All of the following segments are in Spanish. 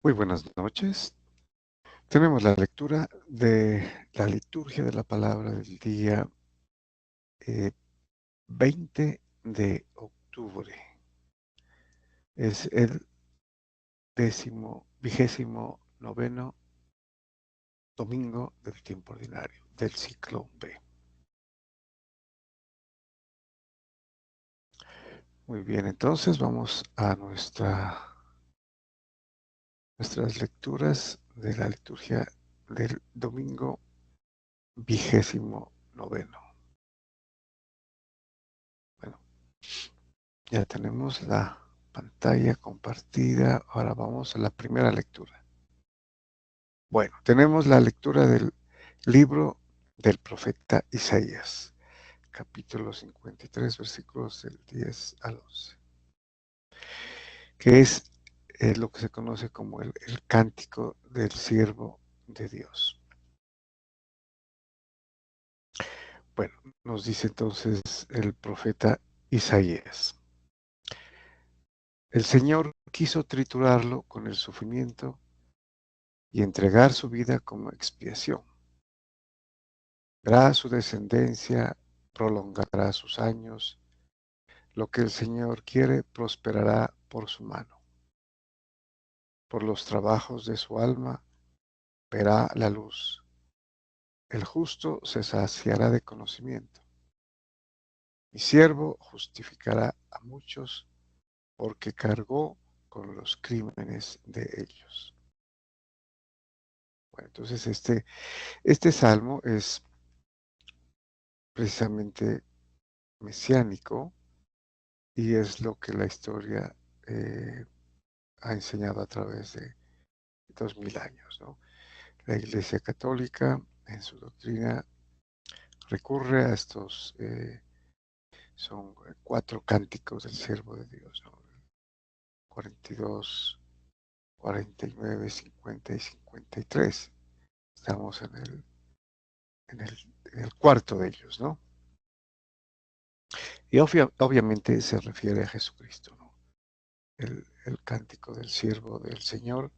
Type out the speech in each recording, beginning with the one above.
Muy buenas noches. Tenemos la lectura de la liturgia de la palabra del día 20 de octubre. Es el 29º domingo del tiempo ordinario, del ciclo B. Muy bien, entonces vamos a nuestras lecturas de la liturgia del domingo 29. Bueno, ya tenemos la pantalla compartida. Ahora vamos a la primera lectura. Bueno, tenemos la lectura del libro del profeta Isaías, capítulo 53, versículos del 10 al 11, que es lo que se conoce como el cántico del siervo de Dios. Bueno, nos dice entonces el profeta Isaías: el Señor quiso triturarlo con el sufrimiento y entregar su vida como expiación. Verá su descendencia, prolongará sus años. Lo que el Señor quiere prosperará por su mano. Por los trabajos de su alma verá la luz. El justo se saciará de conocimiento. Mi siervo justificará a muchos porque cargó con los crímenes de ellos. Bueno, entonces este salmo es precisamente mesiánico y es lo que la historia ha enseñado a través de 2000 años, ¿no? La Iglesia Católica en su doctrina recurre a estos, son 4 cánticos del siervo de Dios, ¿no? 42, 49, 50 y 53. Estamos en el cuarto de ellos, ¿no? Y obviamente se refiere a Jesucristo, ¿no? El cántico del siervo del Señor,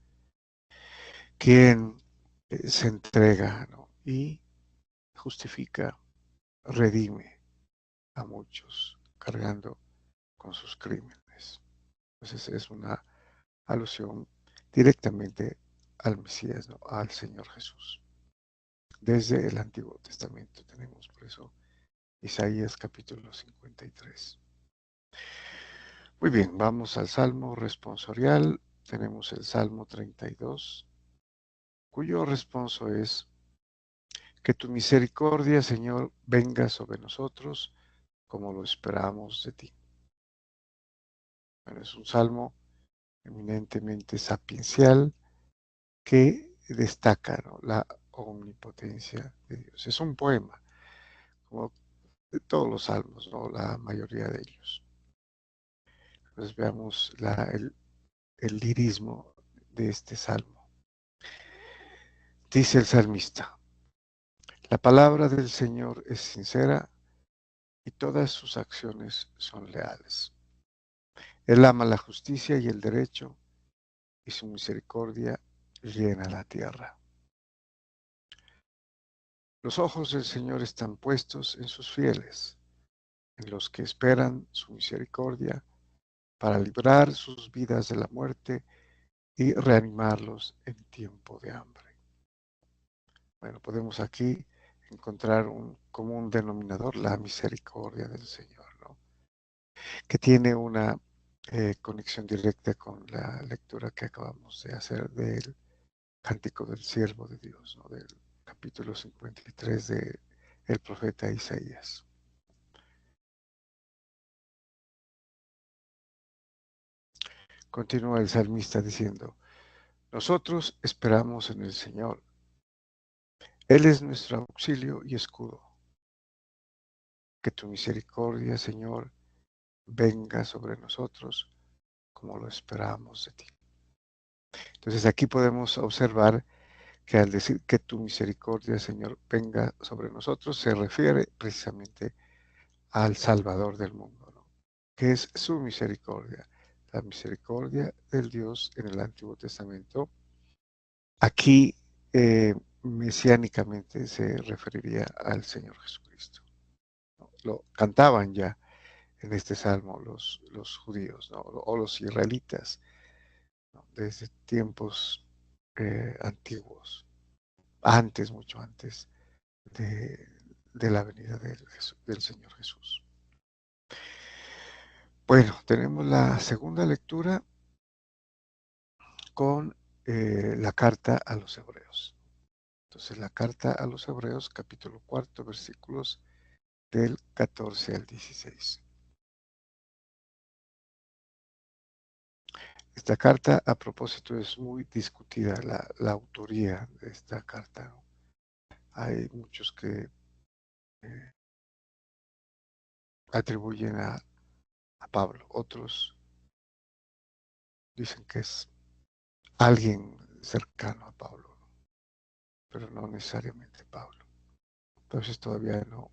quien se entrega, ¿no? Y justifica, redime a muchos, cargando con sus crímenes. Entonces es una alusión directamente al Mesías, ¿no? Al Señor Jesús. Desde el Antiguo Testamento tenemos por eso Isaías capítulo 53. Muy bien, vamos al Salmo responsorial. Tenemos el Salmo 32, cuyo responso es: que tu misericordia, Señor, venga sobre nosotros como lo esperamos de ti. Bueno, es un salmo eminentemente sapiencial que destaca, ¿no?, la omnipotencia de Dios. Es un poema, como de todos los salmos, ¿no?, la mayoría de ellos. Entonces veamos el lirismo de este salmo. Dice el salmista: la palabra del Señor es sincera y todas sus acciones son leales. Él ama la justicia y el derecho, y su misericordia llena la tierra. Los ojos del Señor están puestos en sus fieles, en los que esperan su misericordia, para librar sus vidas de la muerte y reanimarlos en tiempo de hambre. Bueno, podemos aquí encontrar un común denominador: la misericordia del Señor, ¿no?, que tiene una conexión directa con la lectura que acabamos de hacer del Cántico del Siervo de Dios, ¿no?, del capítulo 53 de el profeta Isaías. Continúa el salmista diciendo: nosotros esperamos en el Señor. Él es nuestro auxilio y escudo. Que tu misericordia, Señor, venga sobre nosotros como lo esperamos de ti. Entonces aquí podemos observar que al decir que tu misericordia, Señor, venga sobre nosotros, se refiere precisamente al Salvador del mundo, ¿no?, que es su misericordia la misericordia del Dios en el Antiguo Testamento. Aquí mesiánicamente se referiría al Señor Jesucristo. ¿No? Lo cantaban ya en este salmo los judíos, ¿no? O los israelitas, ¿no? Desde tiempos antiguos, antes, mucho antes de, de la venida del Señor Jesús. Bueno, tenemos la segunda lectura con la carta a los Hebreos. Entonces, la carta a los Hebreos, capítulo 4, versículos del 14 al 16. Esta carta, a propósito, es muy discutida, la autoría de esta carta, ¿no? Hay muchos que atribuyen a Pablo, otros dicen que es alguien cercano a Pablo, ¿no? Pero no necesariamente Pablo. Entonces todavía no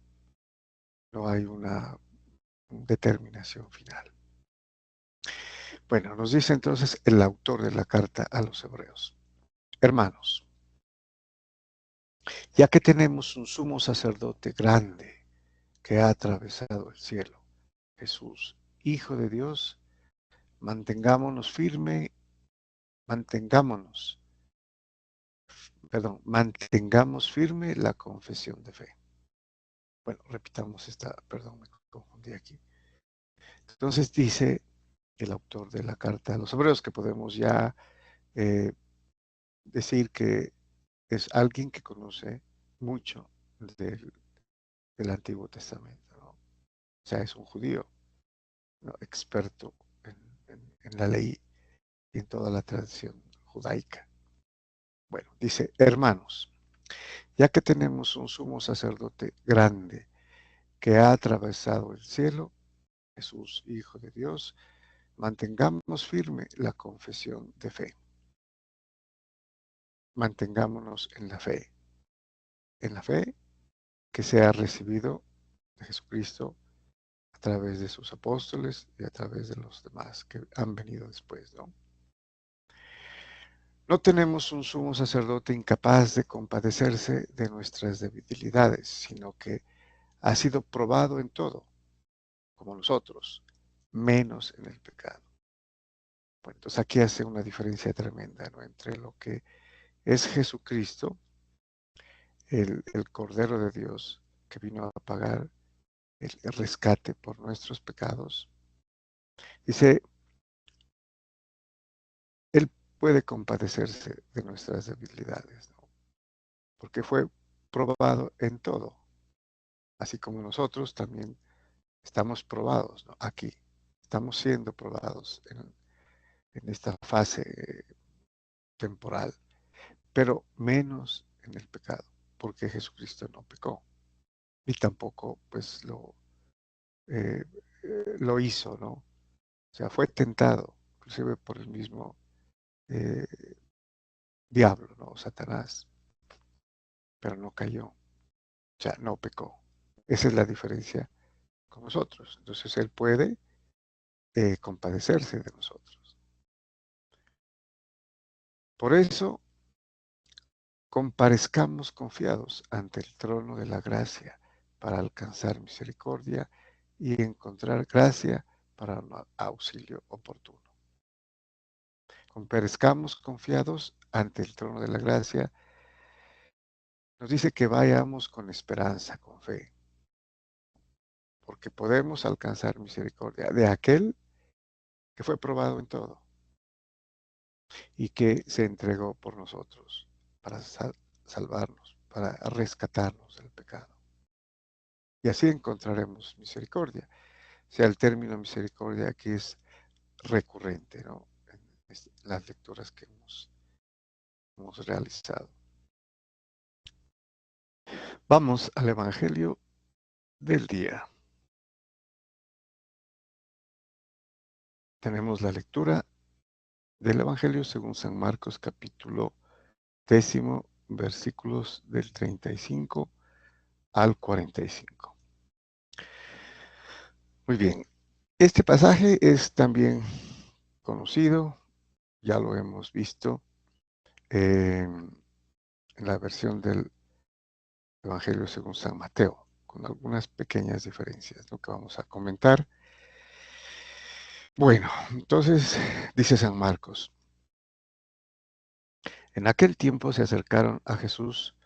hay una determinación final. Bueno, nos dice entonces el autor de la carta a los Hebreos. Hermanos, ya que tenemos un sumo sacerdote grande que ha atravesado el cielo, Jesús, Hijo de Dios, mantengámonos mantengamos firme la confesión de fe. Bueno, repitamos perdón, me confundí aquí. Entonces dice el autor de la carta a los Hebreos que podemos ya decir que es alguien que conoce mucho del Antiguo Testamento, ¿no? O sea, es un judío, ¿no? Experto en la ley y en toda la tradición judaica. Bueno, dice, hermanos, ya que tenemos un sumo sacerdote grande que ha atravesado el cielo, Jesús, Hijo de Dios, mantengamos firme la confesión de fe. Mantengámonos en la fe que se ha recibido de Jesucristo a través de sus apóstoles y a través de los demás que han venido después, ¿no? No tenemos un sumo sacerdote incapaz de compadecerse de nuestras debilidades, sino que ha sido probado en todo, como nosotros, menos en el pecado. Bueno, entonces aquí hace una diferencia tremenda, ¿no? Entre lo que es Jesucristo, el Cordero de Dios, que vino a pagar el rescate por nuestros pecados. Dice, Él puede compadecerse de nuestras debilidades, ¿no? Porque fue probado en todo, así como nosotros también estamos probados, ¿no? Aquí estamos siendo probados en esta fase temporal, pero menos en el pecado, porque Jesucristo no pecó, ni tampoco pues eh, lo hizo, ¿no? O sea, fue tentado, inclusive por el mismo eh, diablo, ¿no? Satanás, pero no cayó, o sea, no pecó. Esa es la diferencia con nosotros. Entonces Él puede compadecerse de nosotros. Por eso, comparezcamos confiados ante el trono de la gracia para alcanzar misericordia y encontrar gracia para un auxilio oportuno. Comparezcamos confiados ante el trono de la gracia. Nos dice que vayamos con esperanza, con fe, porque podemos alcanzar misericordia de aquel que fue probado en todo y que se entregó por nosotros para salvarnos, para rescatarnos del pecado. Y así encontraremos misericordia. O sea, el término misericordia aquí es recurrente, ¿no? En las lecturas que hemos realizado. Vamos al Evangelio del día. Tenemos la lectura del Evangelio según San Marcos, capítulo 10, versículos del 35 al 45. Muy bien, este pasaje es también conocido, ya lo hemos visto en la versión del Evangelio según San Mateo, con algunas pequeñas diferencias, ¿no?, que vamos a comentar. Bueno, entonces dice San Marcos: en aquel tiempo se acercaron a Jesús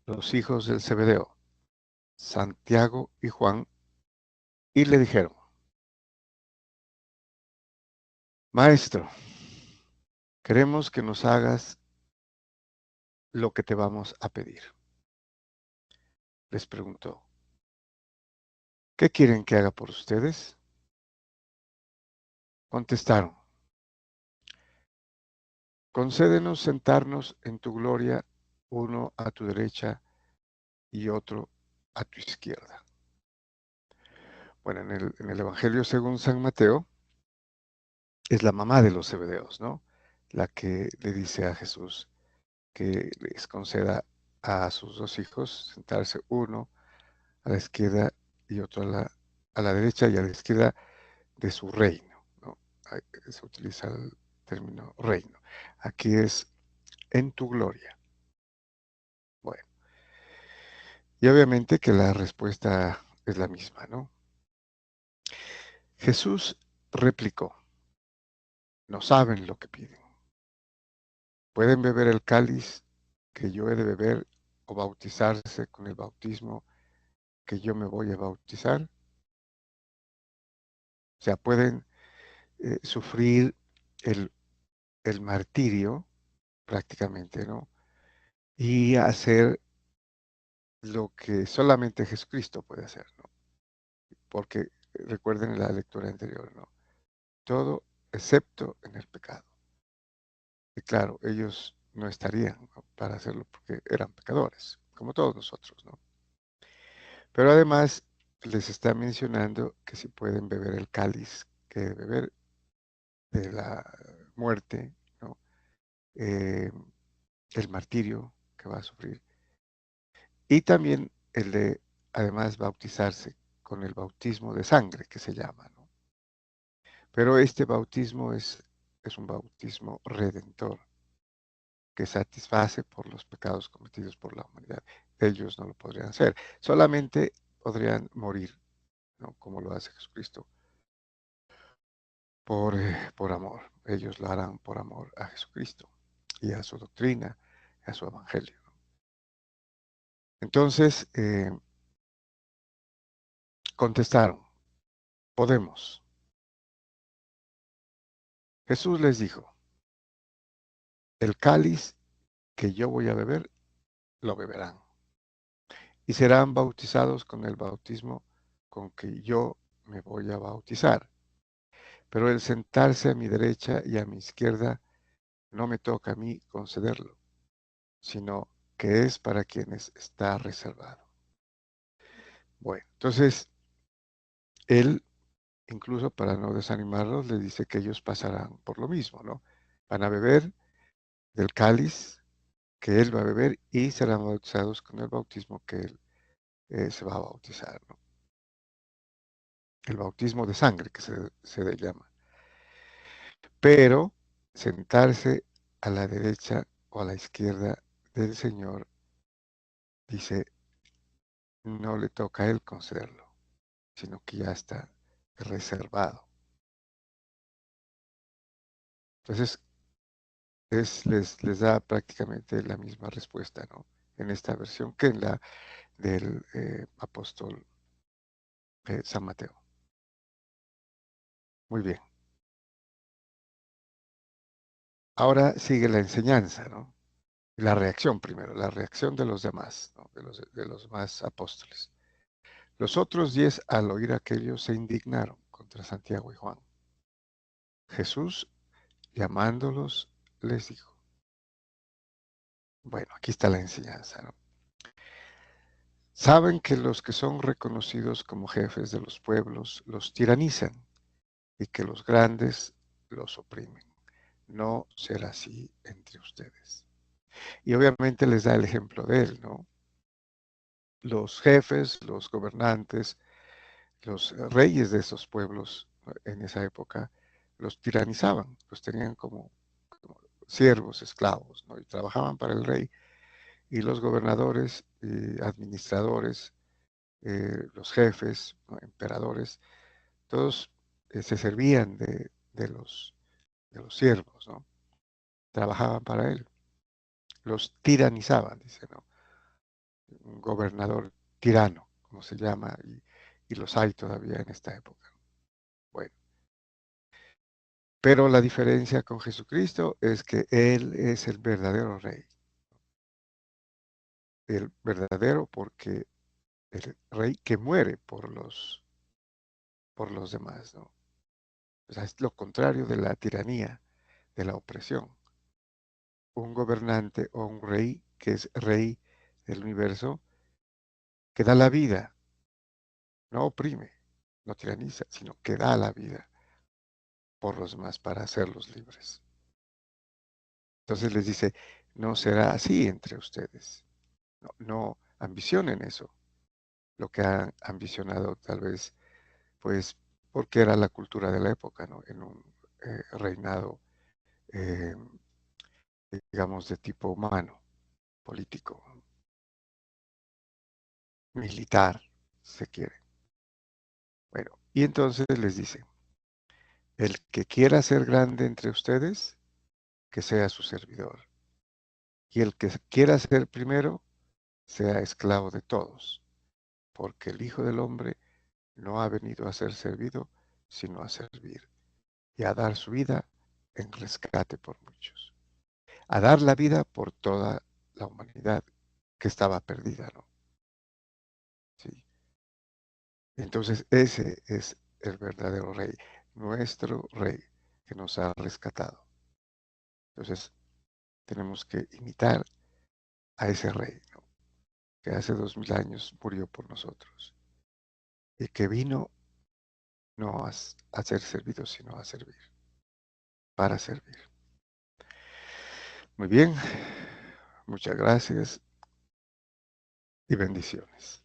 los hijos del Zebedeo, Santiago y Juan, y le dijeron: Maestro, queremos que nos hagas lo que te vamos a pedir. Les preguntó: ¿qué quieren que haga por ustedes? Contestaron: concédenos sentarnos en tu gloria, uno a tu derecha y otro a tu izquierda. Bueno, en el Evangelio según San Mateo, es la mamá de los Zebedeos, ¿no?, la que le dice a Jesús que les conceda a sus dos hijos sentarse uno a la izquierda y otro a la derecha y a la izquierda de su reino, ¿no? Ahí se utiliza el término reino. Aquí es en tu gloria. Bueno, y obviamente que la respuesta es la misma, ¿no? Jesús replicó: no saben lo que piden. ¿Pueden beber el cáliz que yo he de beber o bautizarse con el bautismo que yo me voy a bautizar? O sea, pueden sufrir el, el martirio prácticamente, ¿no?, y hacer lo que solamente Jesucristo puede hacer, ¿no? Porque recuerden la lectura anterior, ¿no? Todo excepto en el pecado. Y claro, ellos no estarían, ¿no?, para hacerlo porque eran pecadores, como todos nosotros, ¿no? Pero además les está mencionando que si pueden beber el cáliz que beber de la muerte, ¿no?, eh, el martirio que va a sufrir, y también el de, además, bautizarse con el bautismo de sangre, que se llama, ¿no? Pero este bautismo es un bautismo redentor, que satisface por los pecados cometidos por la humanidad. Ellos no lo podrían hacer, solamente podrían morir, ¿no?, como lo hace Jesucristo, por amor. Ellos lo harán por amor a Jesucristo y a su doctrina, a su evangelio, ¿no? Entonces, contestaron: podemos. Jesús les dijo: el cáliz que yo voy a beber, lo beberán, y serán bautizados con el bautismo con que yo me voy a bautizar. Pero el sentarse a mi derecha y a mi izquierda no me toca a mí concederlo, sino que es para quienes está reservado. Bueno, entonces él, incluso para no desanimarlos, le dice que ellos pasarán por lo mismo, ¿no? Van a beber del cáliz que él va a beber y serán bautizados con el bautismo que él se va a bautizar, ¿no? El bautismo de sangre, que se le llama. Pero sentarse a la derecha o a la izquierda del Señor, dice, no le toca a él concederlo, sino que ya está reservado. Entonces, les da prácticamente la misma respuesta, ¿no?, en esta versión que en la del apóstol San Mateo. Muy bien. Ahora sigue la enseñanza, ¿no? La reacción primero, la reacción de los demás, ¿no?, de los demás apóstoles. Los otros 10, al oír aquello, se indignaron contra Santiago y Juan. Jesús, llamándolos, les dijo. Bueno, aquí está la enseñanza, ¿no? Saben que los que son reconocidos como jefes de los pueblos los tiranizan y que los grandes los oprimen. No será así entre ustedes. Y obviamente les da el ejemplo de él, ¿no? Los jefes, los gobernantes, los reyes de esos pueblos en esa época los tiranizaban, los tenían como siervos, esclavos, ¿no? Y trabajaban para el rey, y los gobernadores y administradores, los jefes, ¿no? Emperadores, todos se servían de los siervos, ¿no? Trabajaban para él, los tiranizaban, dice, ¿no? Un gobernador tirano, como se llama, y los hay todavía en esta época. Bueno, pero la diferencia con Jesucristo es que Él es el verdadero rey. El verdadero porque el rey que muere por los demás, ¿no? O sea, es lo contrario de la tiranía, de la opresión. Un gobernante o un rey que es rey del universo, que da la vida, no oprime, no tiraniza, sino que da la vida por los demás para hacerlos libres. Entonces les dice, no será así entre ustedes. No, no ambicionen eso, lo que han ambicionado tal vez, pues, porque era la cultura de la época, ¿no? En un reinado, eh, digamos, de tipo humano, político, militar, si se quiere. Bueno, y entonces les dice, el que quiera ser grande entre ustedes, que sea su servidor. Y el que quiera ser primero, sea esclavo de todos, porque el Hijo del Hombre no ha venido a ser servido, sino a servir y a dar su vida en rescate por muchos. A dar la vida por toda la humanidad que estaba perdida, ¿no? Sí. Entonces ese es el verdadero rey, nuestro rey que nos ha rescatado. Entonces tenemos que imitar a ese rey, ¿no? Que hace 2000 años murió por nosotros y que vino no a ser servido, sino a servir, para servir. Muy bien, muchas gracias y bendiciones.